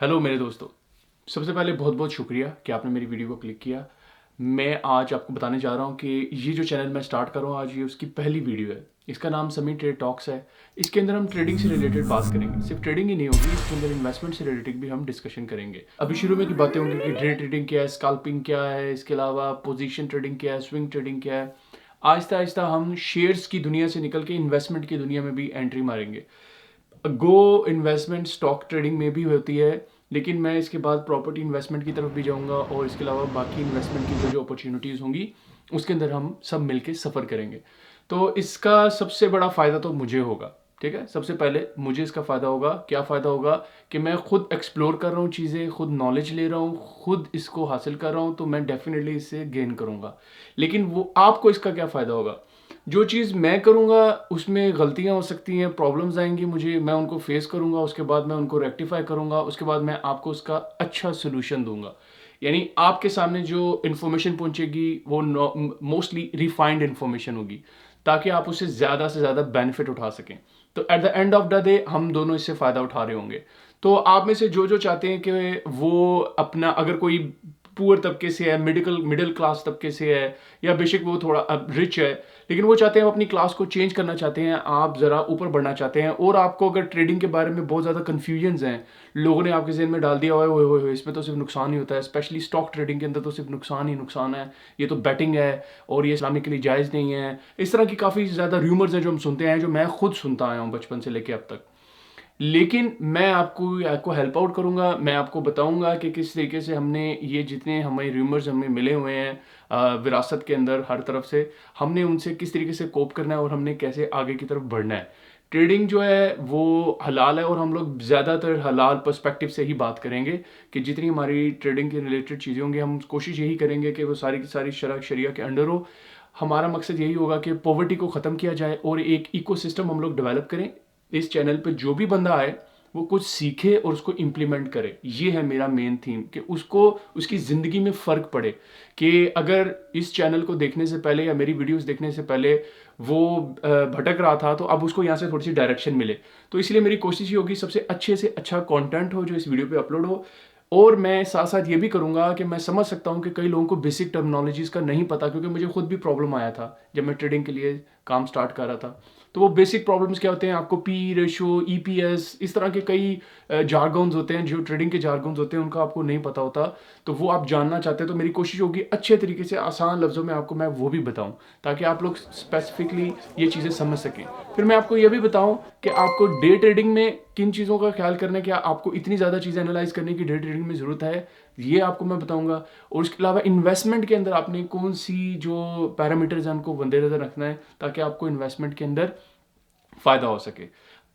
Hello मेरे दोस्तों। सबसे पहले बहुत बहुत शुक्रिया कि आपने मेरी वीडियो को क्लिक किया। मैं आज आपको बताने जा रहा हूँ कि ये जो चैनल मैं स्टार्ट कर रहा हूँ आज, ये उसकी पहली वीडियो है। इसका नाम समी ट्रेड टॉक्स है। इसके अंदर हम ट्रेडिंग से रिलेटेड बात करेंगे। सिर्फ ट्रेडिंग ही नहीं होगी, इसके अंदर इन्वेस्टमेंट से रिलेटेड भी हम डिस्कशन करेंगे। अभी शुरू में की बातें होंगी कि डे ट्रेडिंग क्या है, स्कैल्पिंग क्या है, इसके अलावा पोजीशन ट्रेडिंग क्या है, स्विंग ट्रेडिंग क्या है। आहिस्ता आहिस्ता हम शेयर्स की दुनिया से निकल के इन्वेस्टमेंट की दुनिया में भी एंट्री मारेंगे। गो इन्वेस्टमेंट स्टॉक ट्रेडिंग में भी होती है, लेकिन मैं इसके बाद प्रॉपर्टी इन्वेस्टमेंट की तरफ भी जाऊंगा और इसके अलावा बाकी इन्वेस्टमेंट की जो जो अपॉर्चुनिटीज़ होंगी उसके अंदर हम सब मिलके सफ़र करेंगे। तो इसका सबसे बड़ा फ़ायदा तो मुझे होगा। ठीक है, सबसे पहले मुझे इसका फ़ायदा होगा। क्या फ़ायदा होगा कि मैं खुद एक्सप्लोर कर रहा हूँ चीज़ें, खुद नॉलेज ले रहा हूँ, खुद इसको हासिल कर रहा हूँ, तो मैं डेफिनेटली इससे गेन करूँगा। लेकिन वो आपको इसका क्या फ़ायदा होगा? जो चीज़ मैं करूँगा उसमें गलतियाँ हो सकती हैं, प्रॉब्लम्स आएँगी मुझे, मैं उनको फेस करूँगा, उसके बाद मैं उनको रेक्टिफाई करूँगा, उसके बाद मैं आपको उसका अच्छा सॉल्यूशन दूँगा। यानी आपके सामने जो इन्फॉर्मेशन पहुँचेगी वो मोस्टली रिफाइंड इन्फॉर्मेशन होगी, ताकि आप उससे ज़्यादा से ज़्यादा बेनिफिट उठा सकें। तो at the end of the day हम दोनों इससे फ़ायदा उठा रहे होंगे। तो आप में से जो चाहते हैं कि वो अपना, अगर कोई पुअर तबके से है, मिडिल क्लास तबके से है, या बेशक वो थोड़ा रिच है, लेकिन वो चाहते हैं, वो अपनी क्लास को चेंज करना चाहते हैं, आप ज़रा ऊपर बढ़ना चाहते हैं, और आपको अगर ट्रेडिंग के बारे में बहुत ज़्यादा कन्फ्यूजन्स हैं, लोगों ने आपके जहन में डाल दिया हुआ है, ओए इसमें तो सिर्फ नुकसान ही होता है, स्पेशली स्टॉक ट्रेडिंग के अंदर तो सिर्फ नुकसान ही नुकसान है, ये तो बैटिंग है और ये इस्लामिकली जायज़ नहीं है। इस तरह की काफ़ी ज़्यादा र्यूमर्स हैं जो हम सुनते हैं, जो मैं खुद सुनता आया हूँ बचपन से लेके अब तक। लेकिन मैं आपको हेल्प आउट करूँगा, मैं आपको बताऊँगा कि किस तरीके से हमने ये जितने हमें रूमर्स हमें मिले हुए हैं विरासत के अंदर हर तरफ से, हमने उनसे किस तरीके से कोप करना है और हमने कैसे आगे की तरफ बढ़ना है। ट्रेडिंग जो है वो हलाल है और हम लोग ज़्यादातर हलाल पर्सपेक्टिव से ही बात करेंगे कि जितनी हमारी ट्रेडिंग के रिलेटेड चीज़ें होंगी, हम कोशिश यही करेंगे कि वो सारी की सारी शरिया के अंडर हो। हमारा मकसद यही होगा कि पॉवर्टी को ख़त्म किया जाए और एक इकोसिस्टम हम लोग डेवलप करें। इस चैनल पे जो भी बंदा आए वो कुछ सीखे और उसको इम्प्लीमेंट करे। ये है मेरा मेन थीम कि उसको उसकी ज़िंदगी में फ़र्क पड़े। कि अगर इस चैनल को देखने से पहले या मेरी वीडियोस देखने से पहले वो भटक रहा था, तो अब उसको यहाँ से थोड़ी सी डायरेक्शन मिले। तो इसलिए मेरी कोशिश ये होगी सबसे अच्छे से अच्छा कंटेंट हो जो इस वीडियो पे अपलोड हो। और मैं साथ साथ ये भी करूँगा कि मैं समझ सकता हूँ कि कई लोगों को बेसिक टर्मिनोलॉजीज़ का नहीं पता, क्योंकि मुझे खुद भी प्रॉब्लम आया था जब मैं ट्रेडिंग के लिए काम स्टार्ट कर रहा था। तो वो बेसिक प्रॉब्लम्स क्या होते हैं, आपको पी रेशो, ईपीएस, इस तरह के कई जार्गन्स होते हैं, जो ट्रेडिंग के जार्गन्स होते हैं, उनका आपको नहीं पता होता। तो वो आप जानना चाहते हैं, तो मेरी कोशिश होगी अच्छे तरीके से आसान लफ्ज़ों में आपको मैं वो भी बताऊं, ताकि आप लोग स्पेसिफिकली ये चीज़ें समझ सकें। फिर मैं आपको ये भी बताऊं कि आपको डे ट्रेडिंग में किन चीज़ों का ख्याल करना है, क्या आपको इतनी ज़्यादा चीज़ें एनालाइज करने की डे ट्रेडिंग में ज़रूरत है, ये आपको मैं बताऊंगा। और उसके अलावा इन्वेस्टमेंट के अंदर आपने कौन सी जो पैरामीटर्स हैं उनको वंदे-नज़र रखना है, ताकि आपको इन्वेस्टमेंट के अंदर फ़ायदा हो सके।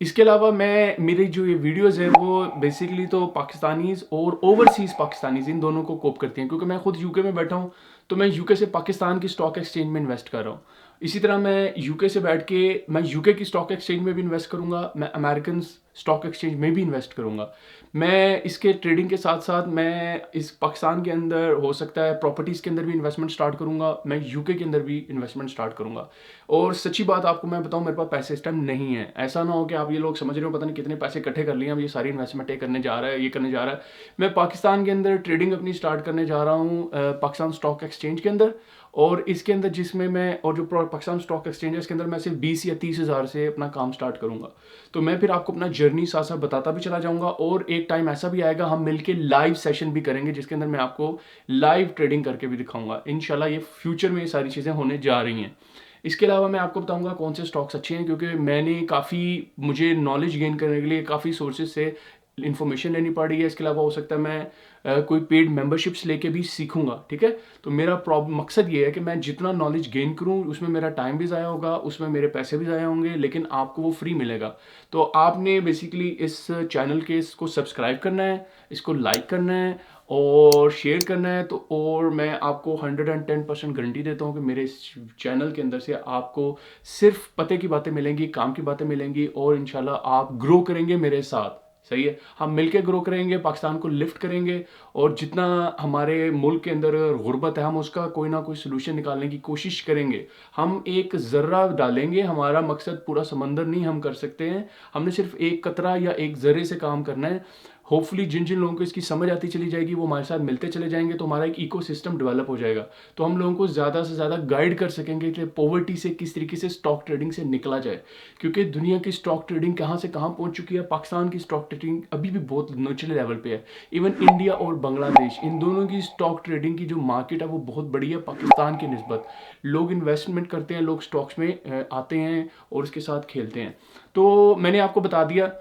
इसके अलावा मैं मेरी जो ये वीडियोज़ हैं वो बेसिकली तो पाकिस्तानीज़ और ओवरसीज़ पाकिस्तानीज़ इन दोनों को कोप करती हैं, क्योंकि मैं खुद यूके में बैठा हूँ, तो मैं यूके से पाकिस्तान की स्टॉक एक्सचेंज में इन्वेस्ट कर रहा हूँ। इसी तरह मैं यूके से बैठ के मैं यूके की स्टॉक एक्सचेंज में भी इन्वेस्ट करूँगा, मैं अमेरिकन स्टॉक एक्सचेंज में भी इन्वेस्ट करूँगा। मैं इसके ट्रेडिंग के साथ साथ मैं इस पाकिस्तान के अंदर हो सकता है प्रॉपर्टीज़ के अंदर भी इन्वेस्टमेंट स्टार्ट करूँगा, मैं यूके के अंदर भी इन्वेस्टमेंट स्टार्ट करूँगा। और सच्ची बात आपको मैं बताऊँ, मेरे पास पैसे इस टाइम नहीं है। ऐसा ना हो कि आप ये लोग समझ रहे हो पता नहीं कितने पैसे इकट्ठे कर लिए, अब ये सारी इन्वेस्टमेंट ये करने जा रहा है, ये करने जा रहा है। मैं पाकिस्तान के अंदर ट्रेडिंग अपनी स्टार्ट करने जा रहा हूँ पाकिस्तान स्टॉक एक्सचेंज के अंदर। और इसके अंदर जिसमें मैं, और जो पाकिस्तान स्टॉक एक्सचेंज है इसके अंदर मैं सिर्फ 20 या 30 हज़ार से अपना काम स्टार्ट करूँगा। तो मैं फिर आपको अपना जर्नी साथ साथ बताता भी चला जाऊँगा, और एक टाइम ऐसा भी आएगा हम मिलके लाइव सेशन भी करेंगे, जिसके अंदर मैं आपको लाइव ट्रेडिंग करके भी दिखाऊँगा। इंशाल्लाह ये फ्यूचर में ये सारी चीज़ें होने जा रही हैं। इसके अलावा मैं आपको बताऊंगा कौन से स्टॉक्स अच्छे हैं, क्योंकि मैंने काफ़ी, मुझे नॉलेज गेन करने के लिए काफ़ी सोर्सेज से इन्फॉर्मेशन लेनी पड़ रही है। इसके अलावा हो सकता है मैं कोई पेड मेंबरशिप्स लेके भी सीखूंगा। ठीक है, तो मेरा प्रॉब्लम मकसद ये है कि मैं जितना नॉलेज गेन करूं उसमें मेरा टाइम भी ज़ाया होगा, उसमें मेरे पैसे भी ज़ाया होंगे, लेकिन आपको वो फ्री मिलेगा। तो आपने बेसिकली इस चैनल के इसको सब्सक्राइब करना है, इसको लाइक करना है और शेयर करना है। तो और मैं आपको 110% गारंटी देता हूँ कि मेरे इस चैनल के अंदर से आपको सिर्फ पते की बातें मिलेंगी, काम की बातें मिलेंगी, और इंशाल्लाह आप ग्रो करेंगे मेरे साथ। सही है, हम मिलके ग्रो करेंगे, पाकिस्तान को लिफ्ट करेंगे, और जितना हमारे मुल्क के अंदर गुर्बत है हम उसका कोई ना कोई सोल्यूशन निकालने की कोशिश करेंगे। हम एक ज़र्रा डालेंगे, हमारा मकसद पूरा समंदर नहीं हम कर सकते हैं, हमने सिर्फ एक कतरा या एक ज़र्रे से काम करना है। होपफुली जिन जिन लोगों को इसकी समझ आती चली जाएगी वो हमारे साथ मिलते चले जाएंगे, तो हमारा एक इकोसिस्टम डेवलप हो जाएगा। तो हम लोगों को ज़्यादा से ज़्यादा गाइड कर सकेंगे कि पॉवर्टी से किस तरीके से स्टॉक ट्रेडिंग से निकला जाए, क्योंकि दुनिया की स्टॉक ट्रेडिंग कहाँ से कहाँ पहुँच चुकी है। पाकिस्तान की स्टॉक ट्रेडिंग अभी भी बहुत निचले लेवल पे है। इवन इंडिया और बांग्लादेश, इन दोनों की स्टॉक ट्रेडिंग की जो मार्केट है वो बहुत बड़ी है पाकिस्तान की निस्बत। लोग इन्वेस्टमेंट करते हैं, लोग स्टॉक्स में आते हैं और उसके साथ खेलते हैं। तो मैंने आपको बता दिया,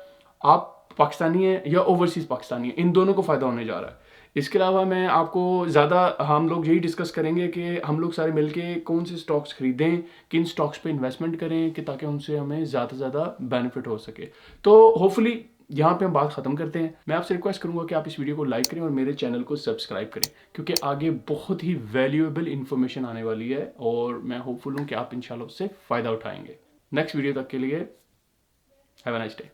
आप पाकिस्तानी है या ओवरसीज़ पाकिस्तानी है, इन दोनों को फ़ायदा होने जा रहा है। इसके अलावा मैं आपको ज़्यादा, हम लोग यही डिस्कस करेंगे कि हम लोग सारे मिलके कौन से स्टॉक्स खरीदें, किन स्टॉक्स पे इन्वेस्टमेंट करें कि ताकि उनसे हमें ज़्यादा से ज़्यादा बेनिफिट हो सके। तो होपफुली यहाँ पे हम बात ख़त्म करते हैं। मैं आपसे रिक्वेस्ट करूँगा कि आप इस वीडियो को लाइक करें और मेरे चैनल को सब्सक्राइब करें, क्योंकि आगे बहुत ही वैल्यूएबल इन्फॉर्मेशन आने वाली है और मैं होपफुल हूँ कि आप इंशाल्लाह उससे फ़ायदा उठाएंगे। नेक्स्ट वीडियो तक के लिए हैव अ नाइस डे।